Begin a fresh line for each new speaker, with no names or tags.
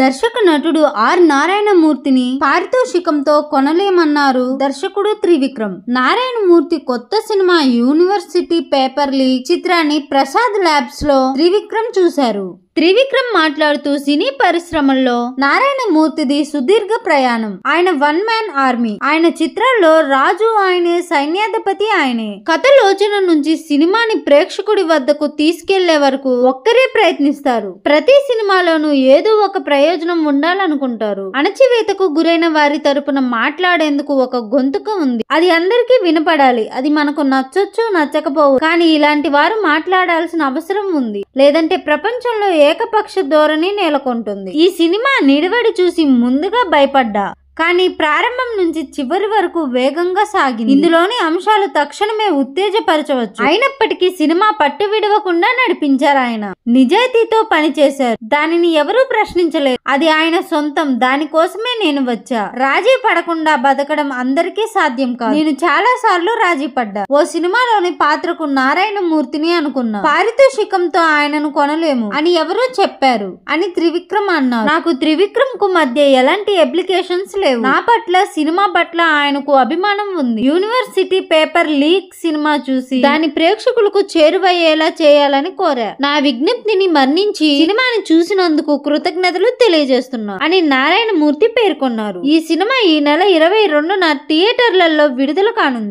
దర్శక నటుడు ఆర్ నారాయణమూర్తిని పారితోషికంతో కొనలేమన్నారు దర్శకుడు త్రివిక్రమ్. నారాయణమూర్తి కొత్త సినిమా యూనివర్సిటీ పేపర్ లీక్ చిత్రాన్ని ప్రసాద్ ల్యాబ్స్ లో త్రివిక్రమ్ చూశారు. త్రివిక్రమ్ మాట్లాడుతూ సినీ పరిశ్రమల్లో నారాయణమూర్తిది సుదీర్ఘ ప్రయాణం. ఆయన వన్ మ్యాన్ ఆర్మీ. ఆయన చిత్రాల్లో రాజు ఆయనే, సైన్యాధిపతి ఆయనే. కథలోచన నుంచి సినిమాని ప్రేక్షకుడి వద్దకు తీసుకెళ్లే వరకు ఒక్కరే ప్రయత్నిస్తారు. ప్రతి సినిమాలోనూ ఏదో ఒక ప్రయోజనం ఉండాలనుకుంటారు. అణచివేతకు గురైన వారి తరపున మాట్లాడేందుకు ఒక గొంతుక ఉంది. అది అందరికీ వినపడాలి. అది మనకు నచ్చొచ్చు, నచ్చకపోవు. కానీ ఇలాంటి వారు మాట్లాడాల్సిన అవసరం ఉంది. లేదంటే ప్రపంచంలో ఏకపక్ష ధోరణి నెలకొంటుంది. ఈ సినిమా నిడివడి చూసి ముందుగా భయపడ్డా, కానీ ప్రారంభం నుంచి చివరి వరకు వేగంగా సాగింది. ఇందులోని అంశాలు తక్షణమే ఉత్తేజపరచవచ్చు. అయినప్పటికీ సినిమా పట్టు విడవకుండా నడిపించారు. ఆయన నిజాయితీతో పనిచేశారు. దానిని ఎవరూ ప్రశ్నించలేదు. అది ఆయన సొంతం. దానికోసమే నేను వచ్చా. రాజీ పడకుండా బతకడం అందరికీ సాధ్యం కాదు. నేను చాలా సార్లు రాజీ పడ్డా. ఓ సినిమాలోని పాత్రకు నారాయణమూర్తిని అనుకున్నా. పారితోషికంతో ఆయనను కొనలేము అని ఎవరో చెప్పారు అని త్రివిక్రమ్ అన్నారు. నాకు త్రివిక్రమ్ కు మధ్య ఎలాంటి అప్లికేషన్స్ లేవు. నా పట్ల, సినిమా పట్ల ఆయనకు అభిమానం ఉంది. యూనివర్సిటీ పేపర్ లీక్ సినిమా చూసి దాని ప్రేక్షకులకు చేరువయ్యేలా చేయాలని కోరా. నా విజ్ఞప్తిని మన్నించి సినిమాని చూసినందుకు కృతజ్ఞతలు తెలియజేస్తున్నా అని నారాయణమూర్తి పేర్కొన్నారు. ఈ సినిమా ఈ నెల 22న థియేటర్లలో విడుదల కానుంది.